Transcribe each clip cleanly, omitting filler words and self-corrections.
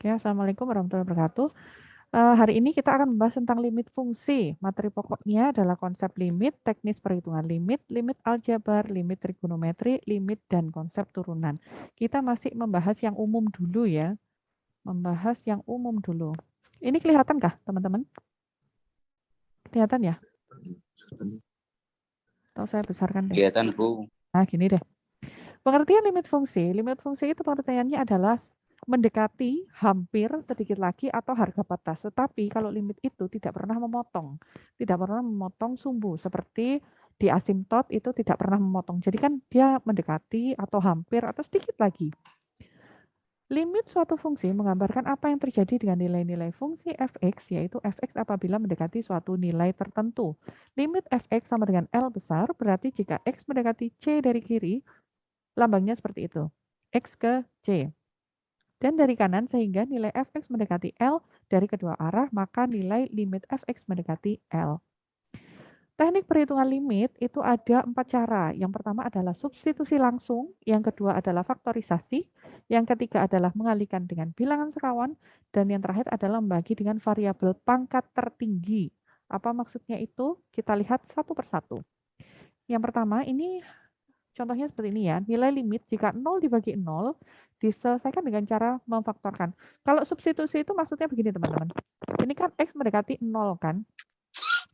Oke, Assalamualaikum warahmatullahi wabarakatuh. Hari ini kita akan membahas tentang limit fungsi. Materi pokoknya adalah konsep limit, teknis perhitungan limit, limit aljabar, limit trigonometri, limit, dan konsep turunan. Kita masih membahas yang umum dulu ya. Membahas yang umum dulu. Ini kelihatan kah, teman-teman? Kelihatan ya? Atau saya besarkan deh. Kelihatan, Bu. Nah, gini deh. Pengertian limit fungsi itu pengertiannya adalah mendekati, hampir, sedikit lagi, atau harga batas. Tetapi kalau limit itu tidak pernah memotong sumbu. Seperti di asimtot itu tidak pernah memotong. Jadi kan dia mendekati, atau hampir, atau sedikit lagi. Limit suatu fungsi menggambarkan apa yang terjadi dengan nilai-nilai fungsi fx, yaitu fx apabila mendekati suatu nilai tertentu. Limit fx sama dengan L besar, berarti jika x mendekati C dari kiri, lambangnya seperti itu, X ke C. Dan dari kanan sehingga nilai fx mendekati L dari kedua arah, maka nilai limit fx mendekati L. Teknik perhitungan limit itu ada 4 cara. Yang pertama adalah substitusi langsung, yang kedua adalah faktorisasi, yang ketiga adalah mengalihkan dengan bilangan sekawan, dan yang terakhir adalah membagi dengan variabel pangkat tertinggi. Apa maksudnya itu? Kita lihat satu persatu. Yang pertama ini contohnya seperti ini ya, nilai limit jika 0 dibagi 0 diselesaikan dengan cara memfaktorkan. Kalau substitusi itu maksudnya begini teman-teman. Ini kan X mendekati 0 kan.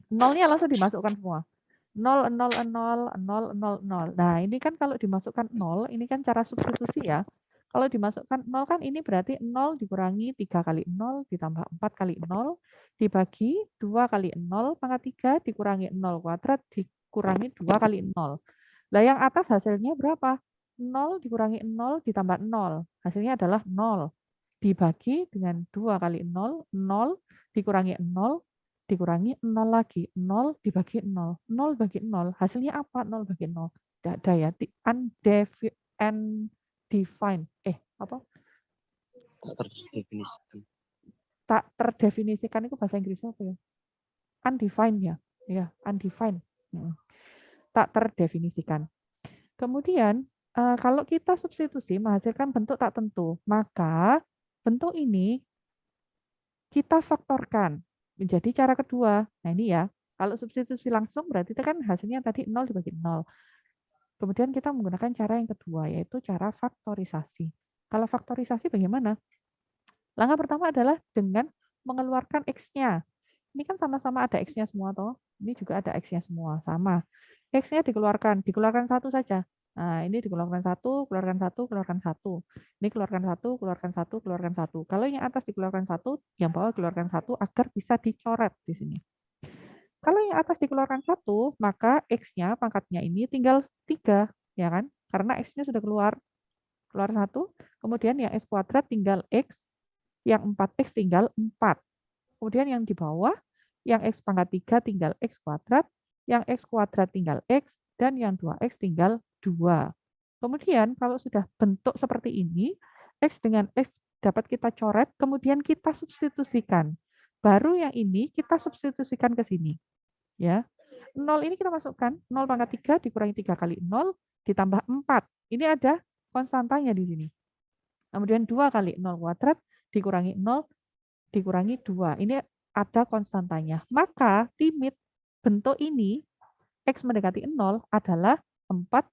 0-nya langsung dimasukkan semua. 0, 0, 0, 0, 0, 0. Nah ini kan kalau dimasukkan 0, ini kan cara substitusi ya. Kalau dimasukkan 0 kan ini berarti 0 dikurangi 3 kali 0 ditambah 4 kali 0 dibagi 2 kali 0 pangkat 3 dikurangi 0 kuadrat dikurangi 2 kali 0. Lah yang atas hasilnya berapa? 0 dikurangi 0 ditambah 0. Hasilnya adalah 0. Dibagi dengan 2 kali 0, 0 dikurangi 0, dikurangi 0 lagi. 0 dibagi 0. 0 bagi 0. Hasilnya apa? 0 bagi 0. Tidak ada ya. Undefined. Apa? Tak terdefinisikan. Tak terdefinisikan itu bahasa Inggrisnya apa ya? Undefined ya. Ya, undefined. Tak terdefinisikan. Kemudian, kalau kita substitusi menghasilkan bentuk tak tentu, maka bentuk ini kita faktorkan menjadi cara kedua. Nah ini ya, kalau substitusi langsung berarti itu kan hasilnya tadi 0 dibagi 0. Kemudian kita menggunakan cara yang kedua, yaitu cara faktorisasi. Kalau faktorisasi bagaimana? Langkah pertama adalah dengan mengeluarkan X-nya. Ini kan sama-sama ada X-nya semua toh. Ini juga ada X-nya semua, sama. X-nya dikeluarkan satu saja. Nah, ini dikeluarkan satu, keluarkan satu, keluarkan satu. Ini keluarkan satu, keluarkan satu, keluarkan satu. Kalau yang atas dikeluarkan satu, yang bawah keluarkan satu agar bisa dicoret di sini. Kalau yang atas dikeluarkan satu, maka X-nya, pangkatnya ini tinggal 3, ya kan? Karena X-nya sudah keluar satu, kemudian yang X kuadrat tinggal X, yang 4X tinggal 4. Kemudian yang di bawah, yang X pangkat 3 tinggal X kuadrat, yang X kuadrat tinggal X, dan yang 2X tinggal 2. Kemudian kalau sudah bentuk seperti ini, X dengan X dapat kita coret, kemudian kita substitusikan. Baru yang ini kita substitusikan ke sini. Ya, 0 ini kita masukkan, 0 pangkat 3 dikurangi 3 kali 0, ditambah 4. Ini ada konstantanya di sini. Kemudian 2 kali 0 kuadrat dikurangi 0, dikurangi 2. Ini ada konstantanya. Maka limit bentuk ini, X mendekati 0 adalah 4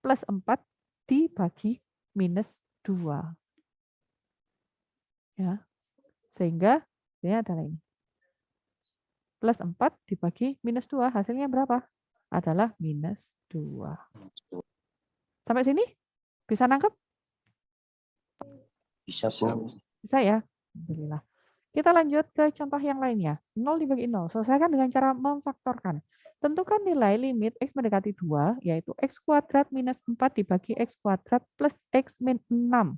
plus 4 dibagi minus 2. Ya, sehingga ini adalah ini. Plus 4 dibagi minus 2, hasilnya berapa? Adalah minus 2. Sampai sini? Bisa nangkep? Bisa, Bu. Bisa ya? Alhamdulillah. Kita lanjut ke contoh yang lainnya. 0 dibagi 0. Selesaikan dengan cara memfaktorkan. Tentukan nilai limit X mendekati 2, yaitu X kuadrat minus 4 dibagi X kuadrat plus X min 6.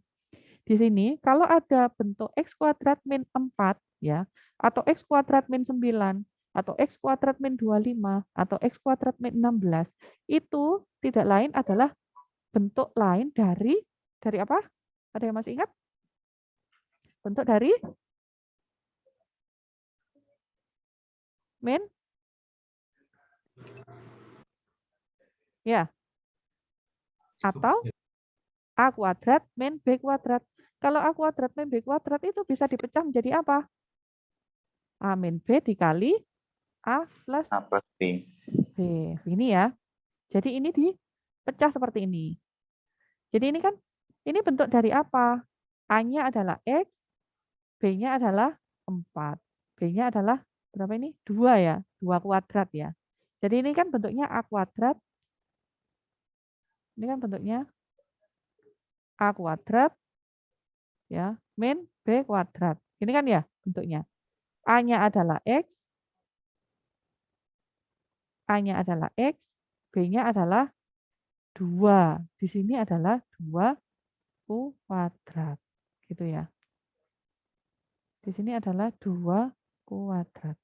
Di sini, kalau ada bentuk X kuadrat min 4, ya, atau X kuadrat min 9, atau X kuadrat min 25, atau X kuadrat min 16, itu tidak lain adalah bentuk lain dari apa? Ada yang masih ingat? Bentuk dari min? Ya. Atau A kuadrat min B kuadrat. Kalau A kuadrat min B kuadrat itu bisa dipecah menjadi apa? A min B dikali A plus A plus B. B. Ini ya. Jadi ini dipecah seperti ini. Jadi ini kan, ini bentuk dari apa? A-nya adalah X, B-nya adalah 4. B-nya adalah berapa ini? 2 ya, 2 kuadrat ya. Jadi ini kan bentuknya A kuadrat. Ini kan bentuknya A kuadrat ya, min B kuadrat. Ini kan ya bentuknya. A-nya adalah X, A-nya adalah X, B-nya adalah 2. Di sini adalah 2 kuadrat. Gitu ya. Di sini adalah 2 kuadrat.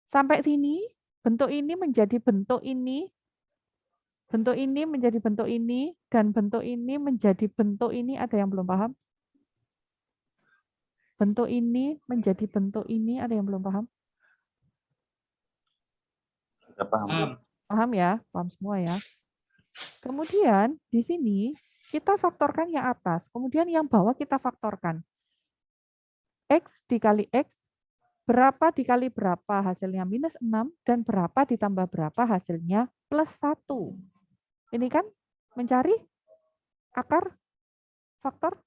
Sampai sini, bentuk ini menjadi bentuk ini, bentuk ini menjadi bentuk ini, dan bentuk ini menjadi bentuk ini. Ada yang belum paham? Bentuk ini menjadi bentuk ini, ada yang belum paham? Sudah paham. Paham ya? Paham semua ya? Kemudian di sini kita faktorkan yang atas, kemudian yang bawah kita faktorkan. X dikali X, berapa dikali berapa hasilnya minus 6, dan berapa ditambah berapa hasilnya plus 1. Ini kan mencari akar faktor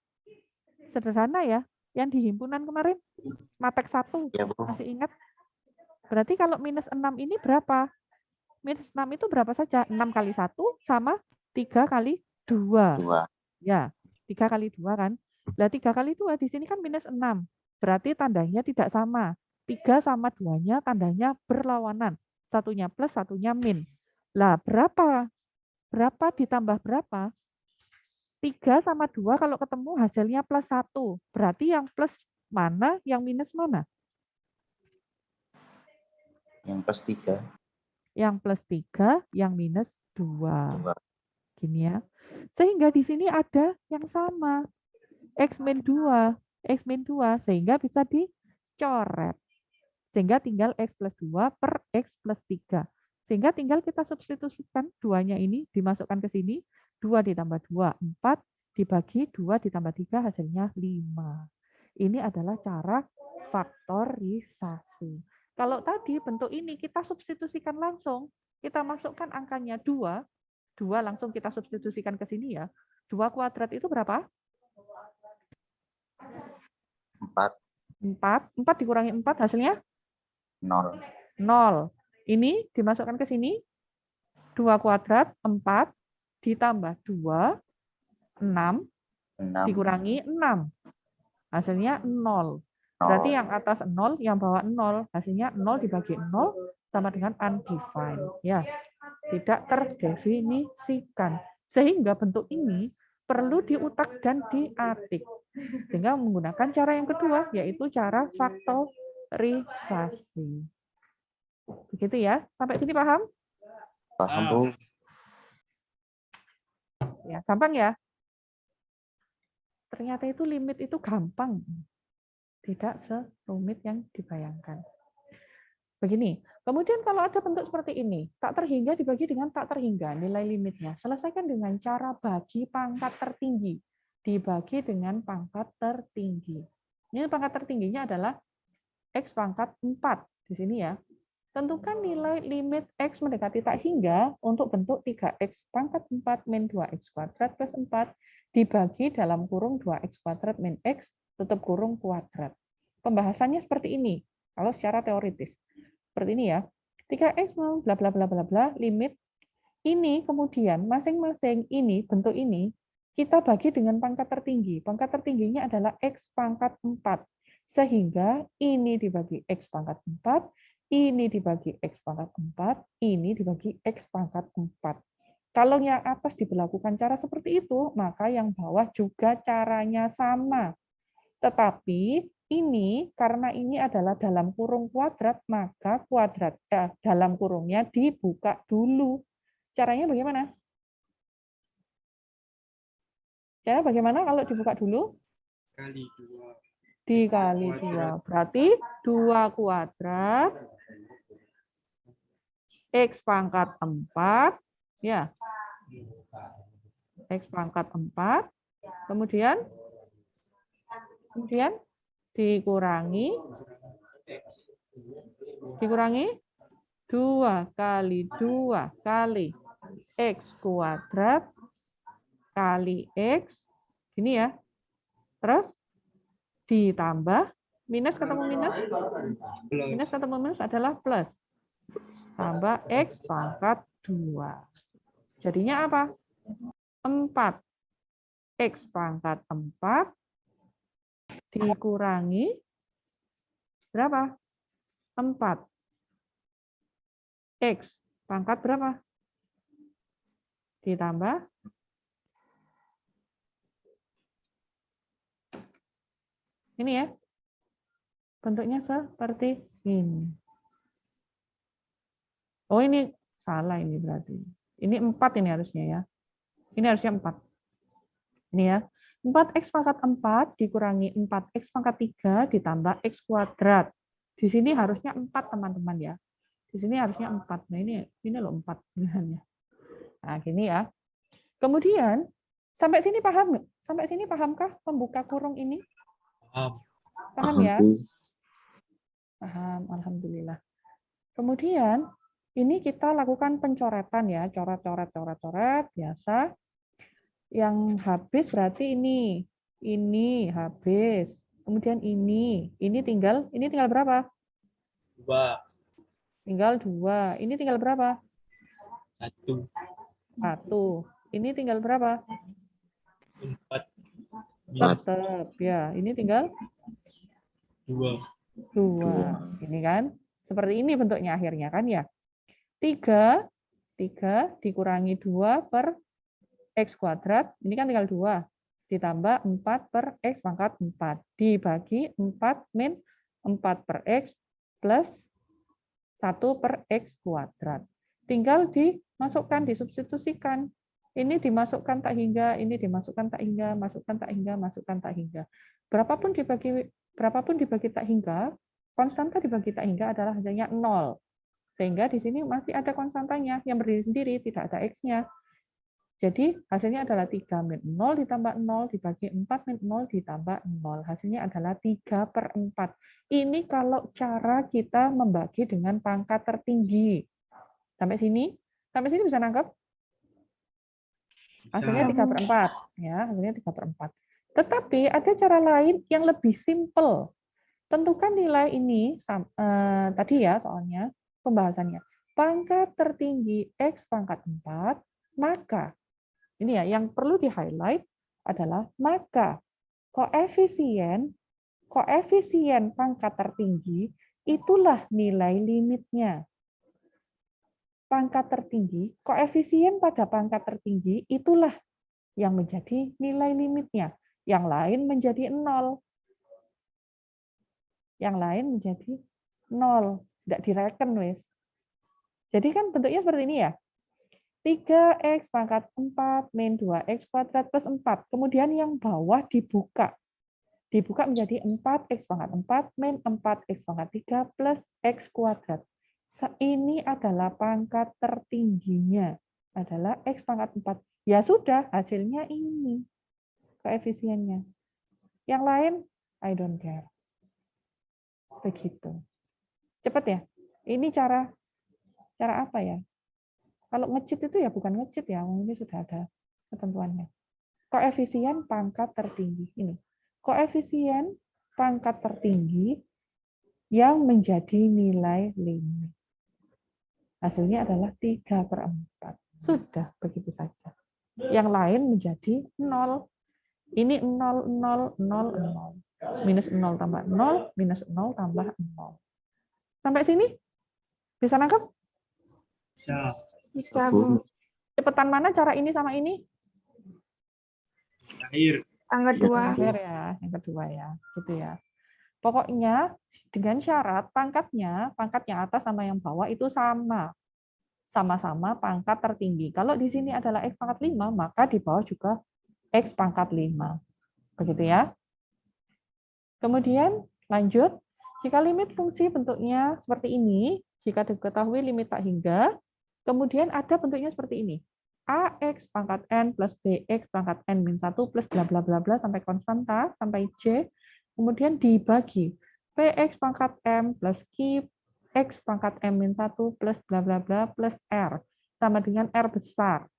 sederhana ya, yang di himpunan kemarin, matek 1, Ya, Bu. masih ingat? Berarti kalau minus 6 ini berapa? Minus 6 itu berapa saja? 6 kali 1 sama 3 kali 2. 2. Ya, 3 kali 2 kan. Lah 3 kali 2 di sini kan minus 6. Berarti tandanya tidak sama. 3 sama 2-nya tandanya berlawanan. Satunya plus, satunya min. Lah berapa? Berapa ditambah berapa? 3 sama 2 kalau ketemu hasilnya plus 1. Berarti yang plus mana, yang minus mana? Yang plus 3. Yang plus 3, yang minus 2. 2. Gini ya. Sehingga di sini ada yang sama. X min 2. X min 2. Sehingga bisa dicoret. Sehingga tinggal X plus 2 per X plus 3. Sehingga tinggal kita substitusikan 2-nya ini, dimasukkan ke sini. 2 ditambah 2, 4. Dibagi 2 ditambah 3, hasilnya 5. Ini adalah cara faktorisasi. Kalau tadi bentuk ini kita substitusikan langsung, kita masukkan angkanya 2, 2 langsung kita substitusikan ke sini ya. 2 kuadrat itu berapa? 4. 4 dikurangi 4 hasilnya? 0. 0. Ini dimasukkan ke sini. 2 kuadrat, 4 ditambah 2, 6 6. dikurangi 6. Hasilnya 0. Berarti yang atas 0, yang bawah 0. Hasilnya 0 dibagi 0 sama dengan undefined. Ya, tidak terdefinisikan. Sehingga bentuk ini perlu diutak dan diatik. Sehingga menggunakan cara yang kedua, yaitu cara faktorisasi. Begitu ya. Sampai sini paham? Paham, Bu. Ya, gampang ya. Ternyata itu limit itu gampang. Tidak serumit yang dibayangkan. Begini, kemudian kalau ada bentuk seperti ini, tak terhingga dibagi dengan tak terhingga, nilai limitnya. Selesaikan dengan cara bagi pangkat tertinggi. Dibagi dengan pangkat tertinggi. Ini pangkat tertingginya adalah X pangkat 4. Di sini ya. Tentukan nilai limit X mendekati tak hingga untuk bentuk 3X pangkat 4 min 2X kuadrat plus 4 dibagi dalam kurung 2X kuadrat min X tutup kurung kuadrat. Pembahasannya seperti ini, kalau secara teoritis. Seperti ini ya. 3X mau bla bla bla bla bla, limit ini kemudian masing-masing ini, bentuk ini, kita bagi dengan pangkat tertinggi. Pangkat tertingginya adalah X pangkat 4. Sehingga ini dibagi X pangkat 4, ini dibagi X pangkat 4, ini dibagi X pangkat 4. Kalau yang atas diberlakukan cara seperti itu, maka yang bawah juga caranya sama. Tetapi ini, karena ini adalah dalam kurung kuadrat, maka kuadrat dalam kurungnya dibuka dulu. Caranya bagaimana? Cara bagaimana kalau dibuka dulu? Kali 2. Dikali 2. Berarti 2 kuadrat X pangkat 4. Ya. X pangkat 4 Kemudian dikurangi 2 kali 2 kali X kuadrat kali X. Gini ya. Terus ditambah minus ketemu minus. Minus ketemu minus adalah plus. Tambah X pangkat 2. Jadinya apa? 4. X pangkat 4 dikurangi berapa? 4. X pangkat berapa? Ditambah ini ya. Bentuknya seperti ini. Oh, ini salah ini berarti. Ini 4 ini harusnya ya. Ini harusnya 4. Ini ya. 4X pangkat 4 dikurangi 4X pangkat 3 ditambah X kuadrat. Di sini harusnya 4, teman-teman ya. Di sini harusnya 4. Nah, ini loh 4 pilihannya. Nah, gini ya. Kemudian, sampai sini paham? Sampai sini pahamkah pembuka kurung ini? Paham ya? Paham, alhamdulillah. Kemudian, ini kita lakukan pencoretan ya, coret biasa. Yang habis berarti ini habis. Kemudian ini tinggal berapa? 2. Tinggal 2. Ini tinggal berapa? 1. Ini tinggal berapa? 4. Tetap ya. Ini tinggal 2. 2. Ini kan seperti ini bentuknya akhirnya kan ya. 3 dikurangi 2 per X kuadrat. Ini kan tinggal 2. Ditambah 4 per X pangkat 4. Dibagi 4 min 4 per X plus 1 per X kuadrat. Tinggal dimasukkan, disubstitusikan. Ini dimasukkan tak hingga, ini dimasukkan tak hingga, masukkan tak hingga, masukkan tak hingga. Berapapun dibagi tak hingga, konstanta dibagi tak hingga adalah hasilnya 0. Sehingga di sini masih ada konstantanya yang berdiri sendiri, tidak ada X-nya. Jadi hasilnya adalah 3 min 0 ditambah 0 dibagi 4 min 0 ditambah 0. Hasilnya adalah 3/4. Ini kalau cara kita membagi dengan pangkat tertinggi. Sampai sini bisa nangkep? Hasilnya 3/4. Ya, hasilnya 3/4. Tetapi ada cara lain yang lebih simple. Tentukan nilai ini, tadi ya soalnya pembahasannya. Pangkat tertinggi X pangkat 4, maka ini ya, yang perlu di-highlight adalah maka koefisien pangkat tertinggi itulah nilai limitnya. Pangkat tertinggi, koefisien pada pangkat tertinggi itulah yang menjadi nilai limitnya. Yang lain menjadi 0. Yang lain menjadi 0. Tidak direken, wis. Jadi kan bentuknya seperti ini ya. 3X pangkat 4 min 2X kuadrat plus 4. Kemudian yang bawah dibuka. Dibuka menjadi 4X pangkat 4 min 4X pangkat 3 plus X kuadrat. Ini adalah pangkat tertingginya. Adalah X pangkat 4. Ya sudah, hasilnya ini. Koefisiennya. Yang lain, I don't care. Begitu. Cepat ya. Ini cara apa ya? Kalau nge-cheat itu ya bukan nge-cheat ya, ini sudah ada ketentuannya. Koefisien pangkat tertinggi ini. Koefisien pangkat tertinggi yang menjadi nilai limit. Hasilnya adalah 3/4. Sudah begitu saja. Yang lain menjadi 0. Ini 0, 0, 0, 0. Minus 0 tambah 0, minus 0 tambah 0. Sampai sini? Bisa nangkep? Bisa, Bu. Cepetan mana cara ini sama ini? Terakhir. Yang kedua. Terakhir ya, yang kedua ya, gitu ya. Pokoknya dengan syarat pangkatnya yang atas sama yang bawah itu sama-sama pangkat tertinggi. Kalau di sini adalah X pangkat 5, maka di bawah juga X pangkat 5. Begitu ya. Kemudian lanjut, jika limit fungsi bentuknya seperti ini, jika diketahui limit tak hingga, kemudian ada bentuknya seperti ini. AX pangkat N plus BX pangkat N min 1 plus bla bla bla bla sampai konstanta, sampai J, kemudian dibagi PX pangkat M plus Q X pangkat M min 1 plus bla bla bla plus R sama dengan R besar.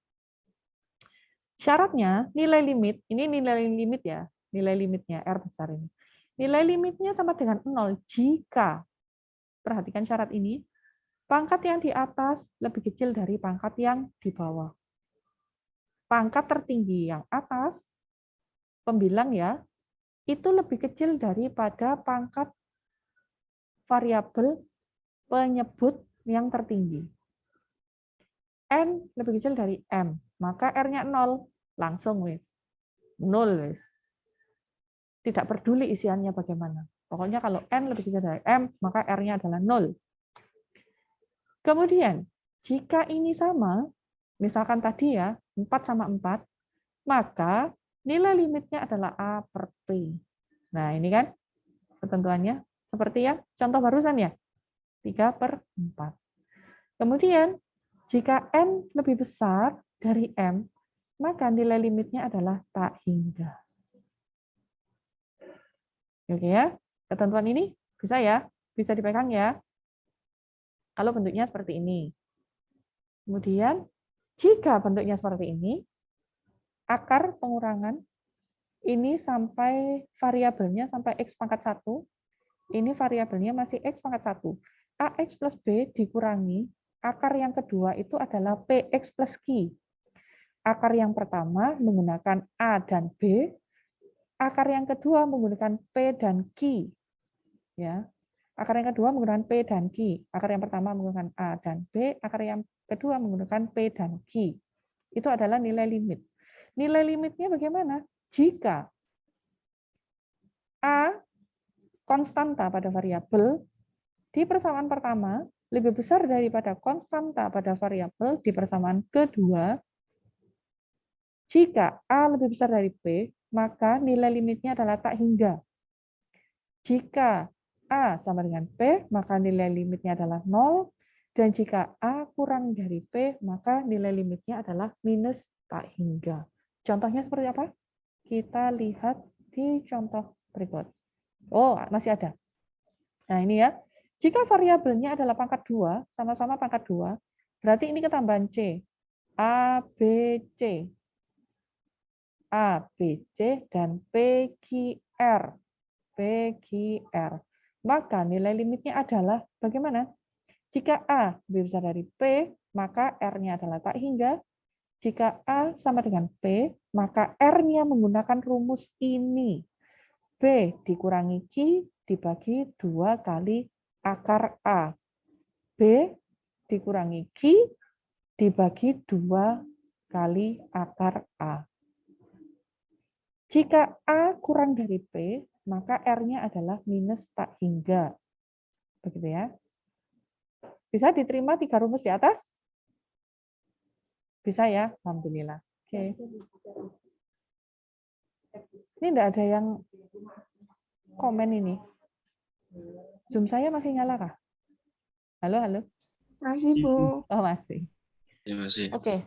Syaratnya nilai limit, ini nilai limit ya, nilai limitnya R besar ini. Nilai limitnya sama dengan 0 jika, perhatikan syarat ini, pangkat yang di atas lebih kecil dari pangkat yang di bawah. Pangkat tertinggi yang atas, pembilang ya, itu lebih kecil daripada pangkat variabel penyebut yang tertinggi. N lebih kecil dari M, maka R-nya 0, langsung wis. 0 wis. Tidak peduli isiannya bagaimana. Pokoknya kalau N lebih kecil dari M, maka R-nya adalah 0. Kemudian, jika ini sama, misalkan tadi ya, 4 sama 4, maka nilai limitnya adalah A per P. Nah, ini kan ketentuannya. Seperti ya, contoh barusan ya, 3 per 4. Kemudian, jika N lebih besar dari M, maka nilai limitnya adalah tak hingga. Oke ya, ketentuan ini bisa ya, bisa dipegang ya. Kalau bentuknya seperti ini. Kemudian, jika bentuknya seperti ini, akar pengurangan ini sampai variabelnya sampai X pangkat 1, ini variabelnya masih X pangkat 1. AX plus B dikurangi, akar yang kedua itu adalah PX plus Q. Akar yang pertama menggunakan A dan B, akar yang kedua menggunakan P dan Q. Ya. Akar yang kedua menggunakan P dan Q. Akar yang pertama menggunakan A dan B, akar yang kedua menggunakan P dan Q. Itu adalah nilai limit. Nilai limitnya bagaimana? Jika A konstanta pada variabel di persamaan pertama lebih besar daripada konstanta pada variabel di persamaan kedua, jika A lebih besar dari P, maka nilai limitnya adalah tak hingga. Jika A sama dengan P, maka nilai limitnya adalah 0. Dan jika A kurang dari P, maka nilai limitnya adalah minus tak hingga. Contohnya seperti apa? Kita lihat di contoh berikut. Oh, masih ada. Nah, ini ya. Jika variabelnya adalah pangkat 2, sama-sama pangkat 2, berarti ini ketambahan C. A, B, C. A, B, C, dan P, Q, R. P, Q, R. Maka nilai limitnya adalah bagaimana? Jika A lebih besar dari P, maka R-nya adalah tak hingga. Jika A sama dengan P, maka R-nya menggunakan rumus ini. B dikurangi Q dibagi 2 kali akar A. B dikurangi Q dibagi 2 kali akar A. Jika A kurang dari P, maka R-nya adalah minus tak hingga. Begitu ya. Bisa diterima 3 rumus di atas? Bisa ya? Alhamdulillah. Oke. Ini enggak ada yang komen ini. Zoom saya masih nyala kah? Halo, halo? Masih, Bu. Oh, masih. Ya, masih. Oke.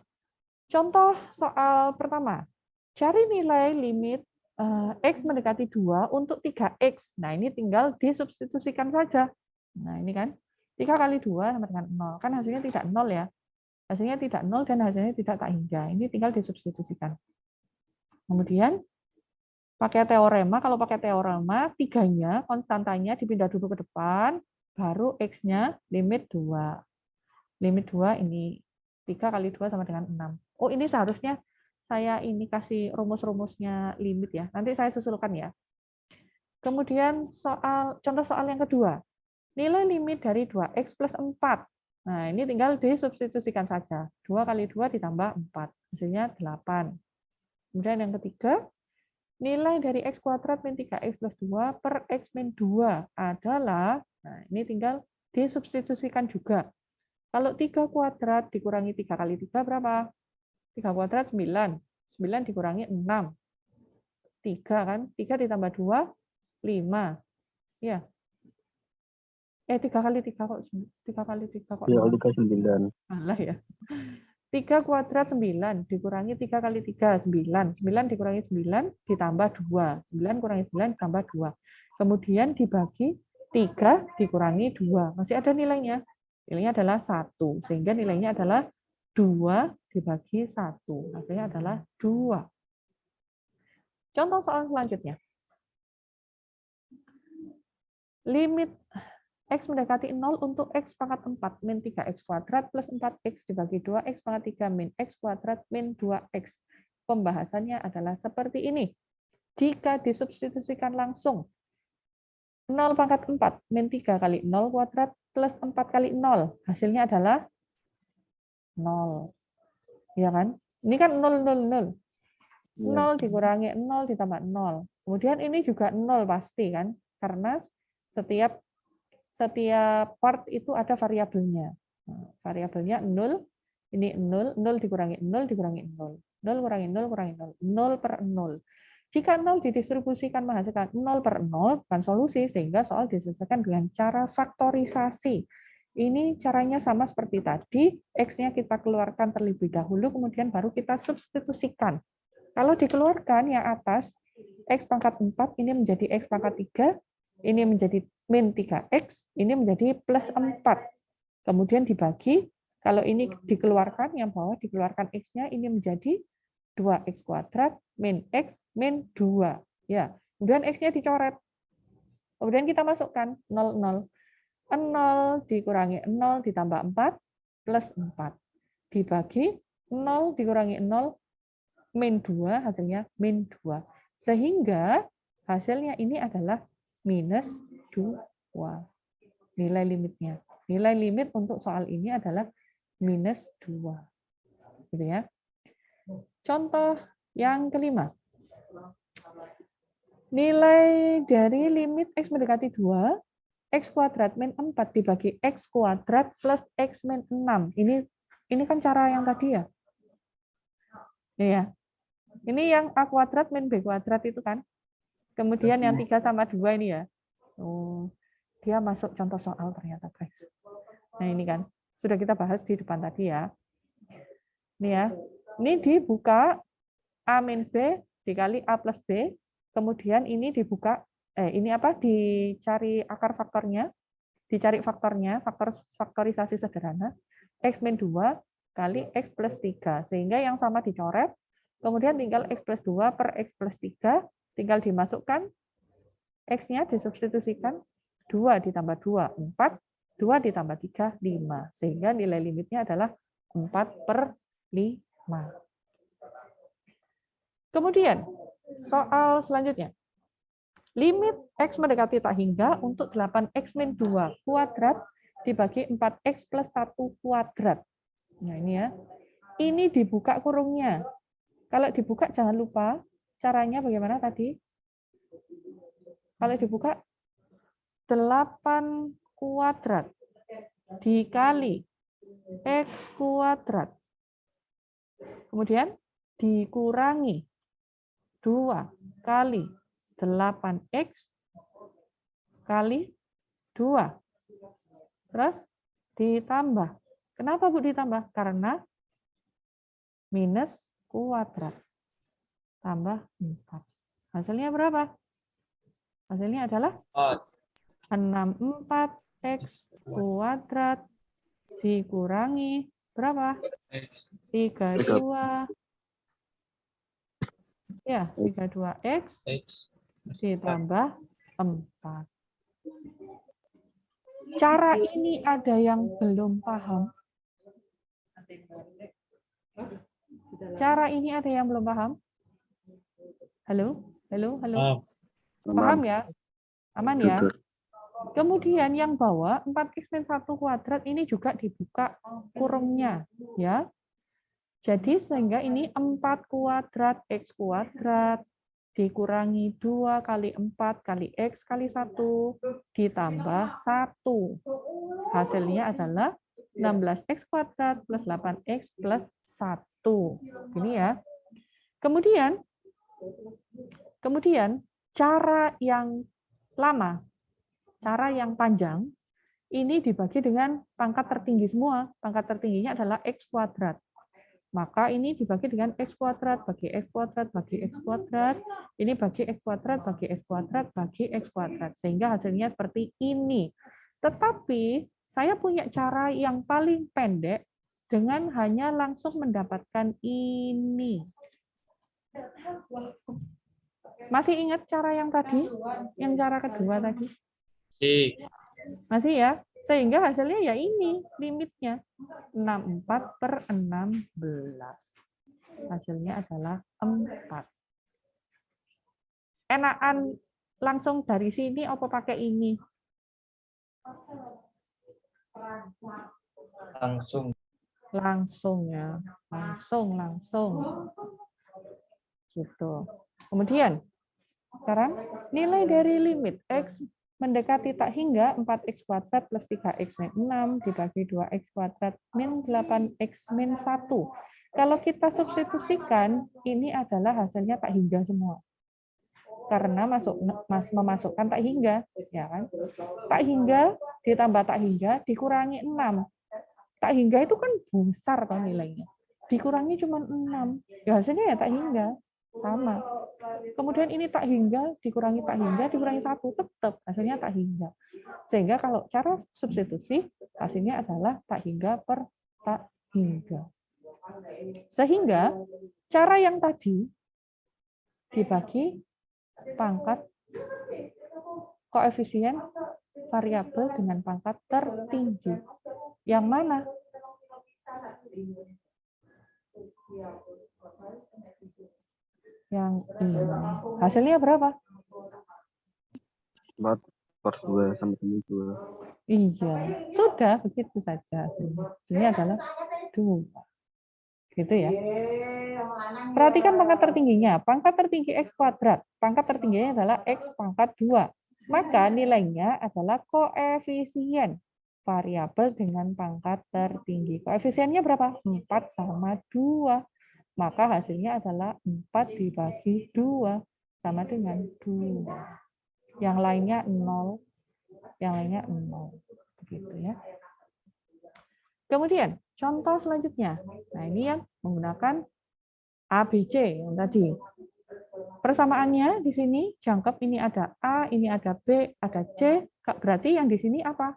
Contoh soal pertama. Cari nilai limit X mendekati 2 untuk 3X. Nah, ini tinggal disubstitusikan saja. Nah, ini kan 3 kali 2 sama dengan 0. Kan hasilnya tidak 0 ya. Hasilnya tidak 0 dan hasilnya tidak tak hingga. Ini tinggal disubstitusikan. Kemudian, pakai teorema. Kalau pakai teorema, 3-nya, konstantanya dipindah dulu ke depan, baru X-nya limit 2. Limit 2 ini 3 kali 2 sama dengan 6. Oh, ini seharusnya saya ini kasih rumus-rumusnya limit ya. Nanti saya susulkan ya. Kemudian contoh soal yang kedua. Nilai limit dari 2X plus 4. Nah, ini tinggal disubstitusikan saja. 2 kali 2 ditambah 4. Hasilnya 8. Kemudian yang ketiga, nilai dari X kuadrat min 3X plus 2 per X min 2 adalah, nah ini tinggal disubstitusikan juga. Kalau 3 kuadrat dikurangi 3 kali 3 berapa? 3 kuadrat 9. 9 dikurangi 6. 3 kan? 3 ditambah 2, 5. Ya. 3 kali 3 kok. 3 kali 3 kok. 3 kali 9. Alah ya. 3 kuadrat 9 dikurangi 3 kali 3, 9. 9 dikurangi 9 ditambah 2. 9 kurangi 9 ditambah 2. Kemudian dibagi 3 dikurangi 2. Masih ada nilainya. Nilainya adalah 1. Sehingga nilainya adalah 2 dibagi 1. Hasilnya adalah 2. Contoh soal selanjutnya. Limit X mendekati 0 untuk X pangkat 4 min 3X kuadrat plus 4X dibagi 2X pangkat 3 min X kuadrat min 2X. Pembahasannya adalah seperti ini. Jika disubstitusikan langsung 0 pangkat 4 min 3 kali 0 kuadrat plus 4 kali 0. Hasilnya adalah 0. Ya kan? Ini kan 0, 0, 0. 0 dikurangi 0 ditambah 0. Kemudian ini juga 0 pasti kan? Karena setiap part itu ada variabelnya. Nah, variabelnya 0, ini 0, 0 dikurangi 0, dikurangi 0. 0 kurangi 0, kurangi 0. 0 per 0. Jika 0 didistribusikan menghasilkan 0 per 0, bukan solusi, sehingga soal diselesaikan dengan cara faktorisasi. Ini caranya sama seperti tadi, X-nya kita keluarkan terlebih dahulu, kemudian baru kita substitusikan. Kalau dikeluarkan yang atas, X pangkat 4, ini menjadi X pangkat 3, ini menjadi min 3X, ini menjadi plus 4. Kemudian dibagi, kalau ini dikeluarkan, yang bawah dikeluarkan X-nya, ini menjadi 2X kuadrat min X min 2. Ya. Kemudian X-nya dicoret. Kemudian kita masukkan 0, 0. 0 dikurangi 0 ditambah 4 plus 4. Dibagi 0 dikurangi 0 min 2, hasilnya min 2. Sehingga hasilnya ini adalah minus 2. Nilai limitnya. Nilai limit untuk soal ini adalah minus 2. Gitu ya. Contoh yang kelima. Nilai dari limit X mendekati 2, X kuadrat min 4 dibagi X kuadrat plus X min 6. Ini kan cara yang tadi ya. Iya. Ini yang A kuadrat min B kuadrat itu kan. Kemudian yang 3 sama 2 ini ya. Oh, dia masuk contoh soal ternyata, guys. Nah, ini kan. Sudah kita bahas di depan tadi ya. Ini ya. Ini dibuka A min B dikali A plus B. Kemudian ini dibuka, ini apa? Dicari akar faktornya. Dicari faktornya, faktorisasi sederhana. X min 2 kali X plus 3. Sehingga yang sama dicoret. Kemudian tinggal X plus 2 per X plus 3. Tinggal dimasukkan. X-nya disubstitusikan. 2 ditambah 2, 4. 2 ditambah 3, 5. Sehingga nilai limitnya adalah 4/5. Kemudian, soal selanjutnya. Limit X mendekati tak hingga untuk 8X min 2 kuadrat dibagi 4X plus 1 kuadrat. Nah, ini ya. Ini dibuka kurungnya. Kalau dibuka, jangan lupa caranya bagaimana tadi? Kalau dibuka, 8 kuadrat dikali X kuadrat. Kemudian dikurangi 2 kali 8X kali 2. Terus ditambah. Kenapa Bu ditambah? Karena minus kuadrat. Tambah 4. Hasilnya berapa? Hasilnya adalah 64X kuadrat dikurangi berapa? 32. Ya, 32X ditambah 4. Cara ini ada yang belum paham? Cara ini ada yang belum paham? Halo? Halo? Halo? Paham ya? Aman ya? Kemudian yang bawah 4X min 1 kuadrat ini juga dibuka kurungnya. Ya. Jadi sehingga ini 4 kuadrat X kuadrat dikurangi 2 kali 4 kali X kali 1 ditambah 1. Hasilnya adalah 16X kuadrat plus 8X plus 1. Ini ya. Kemudian cara yang lama, cara yang panjang, ini dibagi dengan pangkat tertinggi semua. Pangkat tertingginya adalah X kuadrat. Maka ini dibagi dengan X kuadrat, bagi X kuadrat, bagi X kuadrat. Ini bagi X kuadrat, bagi X kuadrat, bagi X kuadrat. Sehingga hasilnya seperti ini. Tetapi saya punya cara yang paling pendek dengan hanya langsung mendapatkan ini. Masih ingat cara yang tadi? Yang cara kedua tadi? Masih ya? Sehingga hasilnya ya ini limitnya 64/16. Hasilnya adalah 4. Enakan langsung dari sini apa pakai ini? Langsung. Langsung ya. Langsung. Gitu. Kemudian sekarang nilai dari limit X mendekati tak hingga 4x kuadrat plus 3x min 6 dibagi 2x kuadrat min 8x min 1. Kalau kita substitusikan, ini adalah hasilnya tak hingga semua. Karena memasukkan tak hingga. Ya kan? Tak hingga ditambah tak hingga dikurangi 6. Tak hingga itu kan besar kan nilainya. Dikurangi cuma 6. Ya hasilnya ya tak hingga. Sama. Kemudian ini tak hingga, dikurangi tak hingga, dikurangi 1, tetap hasilnya tak hingga. Sehingga kalau cara substitusi, hasilnya adalah tak hingga per tak hingga. Sehingga cara yang tadi dibagi pangkat koefisien variabel dengan pangkat tertinggi. Yang mana? Yang ini. Hasilnya berapa? 4/2 sama 2. Iya, sudah begitu saja. Hasilnya adalah 2. Gitu ya. Perhatikan pangkat tertingginya. Pangkat tertinggi X kuadrat. Pangkat tertingginya adalah X pangkat 2. Maka nilainya adalah koefisien variabel dengan pangkat tertinggi. Koefisiennya berapa? 4/2. Maka hasilnya adalah 4 dibagi 2 sama dengan 2. Yang lainnya 0. Yang lainnya 0. Begitu ya. Kemudian contoh selanjutnya. Nah, ini yang menggunakan ABC yang tadi. Persamaannya di sini jangkep ini ada A, ini ada B, ada C. Berarti yang di sini apa?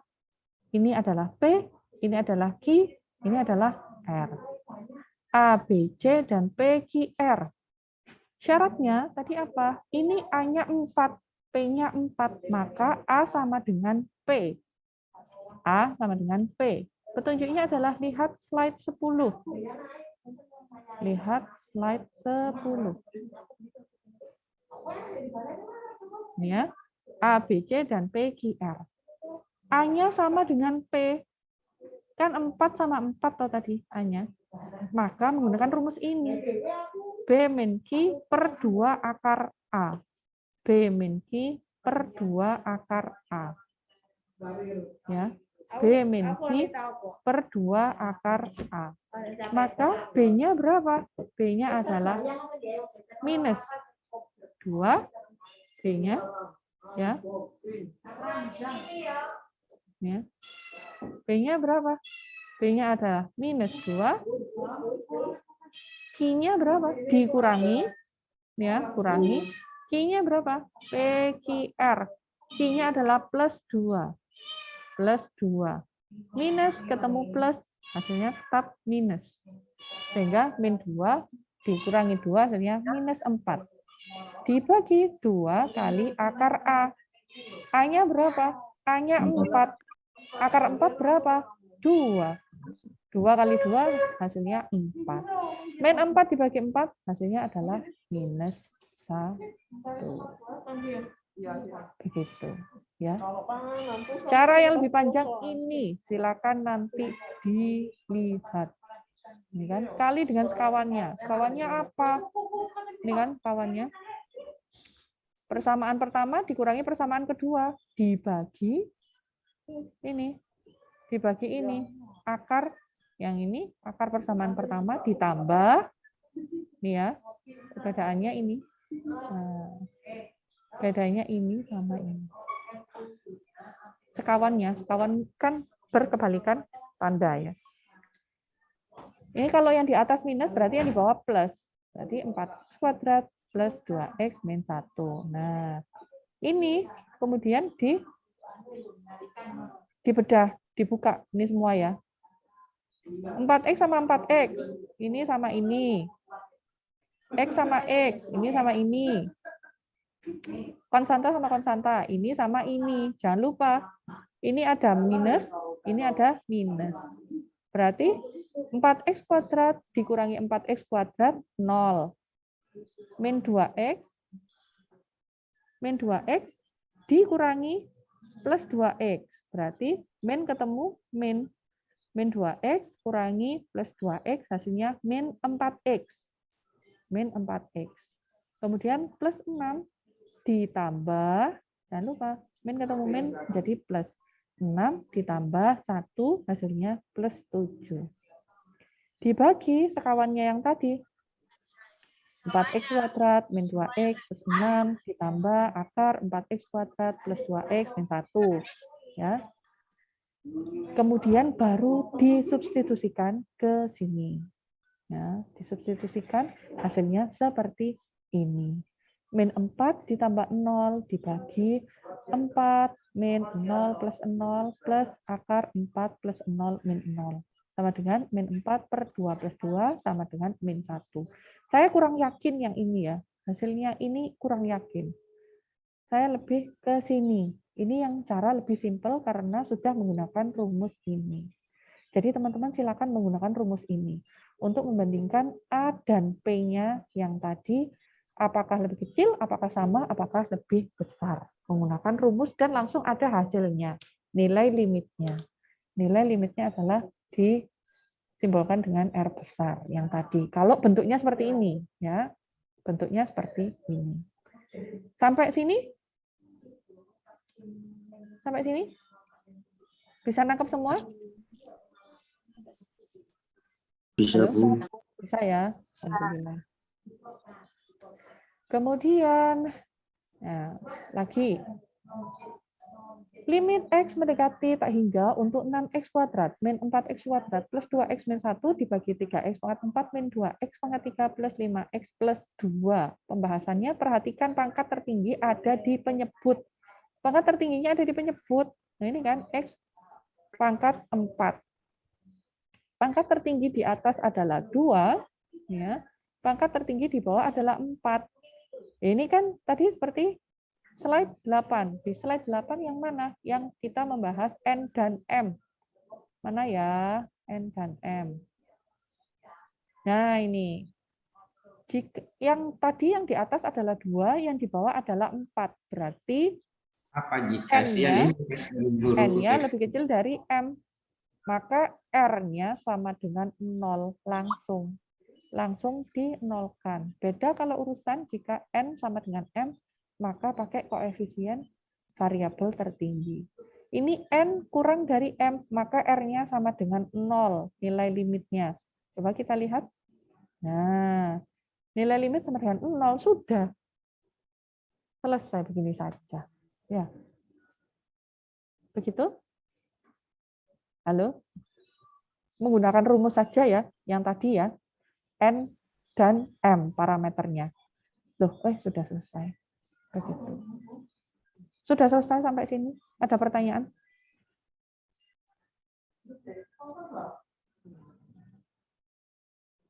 Ini adalah P, ini adalah Q, ini adalah R. A, B, C, dan P, Q, R. Syaratnya tadi apa? Ini A-nya 4, P-nya 4, maka A sama dengan P. A sama dengan P. Petunjuknya adalah lihat slide 10. Lihat slide 10. Ini ya, A, B, C, dan P, Q, R. A-nya sama dengan P. Kan 4 sama 4 toh tadi A-nya. Maka menggunakan rumus ini. B min Q per 2 akar A. B min Q per 2 akar A. Ya. B min Q per 2 akar A. Maka B-nya berapa? B-nya adalah minus 2. B-nya ya. Ya. B-nya berapa? B-nya adalah minus 2. Q-nya berapa? Dikurangi. Ya, kurangi. Q-nya berapa? PQR. Q-nya adalah plus 2. Plus 2. Minus ketemu plus, hasilnya tetap minus. Sehingga min 2 dikurangi 2, hasilnya minus 4. Dibagi 2 kali akar A. A-nya berapa? A-nya 4. Akar 4 berapa? 2. 2 kali 2 hasilnya 4. Min 4 dibagi 4 hasilnya adalah minus 1. Begitu ya. Cara yang lebih panjang ini silakan nanti dilihat. Ini kan kali dengan sekawannya. Sekawannya apa? Ini kan kawannya. Persamaan pertama dikurangi persamaan kedua dibagi ini. Dibagi ini. Akar yang ini akar persamaan pertama ditambah nih ya. Perbedaannya ini. Nah, bedanya ini sama ini. Sekawannya, sekawan kan berkebalikan tanda ya. Ini kalau yang di atas minus berarti yang di bawah plus. Berarti 4x kuadrat plus 2x min 1. Nah, ini kemudian dibedah, dibuka. Ini semua ya. 4x sama 4x. Ini sama ini. X sama X. Ini sama ini. Konstanta sama konstanta. Ini sama ini. Jangan lupa. Ini ada minus. Ini ada minus. Berarti 4x kuadrat dikurangi 4x kuadrat 0. Min 2x. Min 2x dikurangi plus 2x. Berarti min ketemu min. Min 2x kurangi plus 2x hasilnya min 4x. Min 4x. Kemudian plus 6 ditambah, jangan lupa, min ketemu min jadi plus 6 ditambah 1 hasilnya plus 7. Dibagi sekawannya yang tadi. 4x kuadrat min 2x plus 6 ditambah akar 4x kuadrat plus 2x min 1. Ya. Kemudian baru disubstitusikan ke sini. Ya, disubstitusikan hasilnya seperti ini. Min 4 ditambah 0 dibagi 4 min 0 plus 0 plus akar 4 plus 0 min 0. Sama dengan min 4 per 2 plus 2 sama dengan min 1. Saya kurang yakin yang ini ya. Hasilnya ini kurang yakin. Saya lebih ke sini. Ini yang cara lebih simpel karena sudah menggunakan rumus ini. Jadi teman-teman silakan menggunakan rumus ini untuk membandingkan A dan P-nya yang tadi, apakah lebih kecil, apakah sama, apakah lebih besar. Menggunakan rumus dan langsung ada hasilnya, nilai limitnya. Nilai limitnya adalah disimbolkan dengan R besar yang tadi. Kalau bentuknya seperti ini, ya, bentuknya seperti ini. Sampai sini? Sampai sini? Bisa nangkep semua? Bisa, Bu. Bisa ya? Alhamdulillah. Kemudian, nah, lagi. Limit X mendekati tak hingga untuk 6x kuadrat min 4x kuadrat plus 2x min 1 dibagi 3x pangkat 4 min 2x pangkat 3 plus 5x plus 2. Pembahasannya, perhatikan pangkat tertinggi ada di penyebut. Pangkat tertingginya ada di penyebut. Nah ini kan X pangkat 4. Pangkat tertinggi di atas adalah 2. Ya. Pangkat tertinggi di bawah adalah 4. Ini kan tadi seperti slide 8. Di slide 8 yang mana? Yang kita membahas N dan M. Mana ya? N dan M. Nah ini. Yang tadi yang di atas adalah 2, yang di bawah adalah 4. Berarti Apa jika N-nya lebih kecil dari M. Maka R-nya sama dengan 0 langsung. Langsung dinolkan. Beda kalau urusan jika N sama dengan M, maka pakai koefisien variabel tertinggi. Ini N kurang dari M, maka R-nya sama dengan 0, nilai limitnya. Coba kita lihat. Nah, nilai limit sama dengan 0, sudah. Selesai begini saja. Ya. Begitu? Halo? Menggunakan rumus saja ya, yang tadi ya. N dan M parameternya. Loh, sudah selesai. Begitu. Sudah selesai sampai sini? Ada pertanyaan?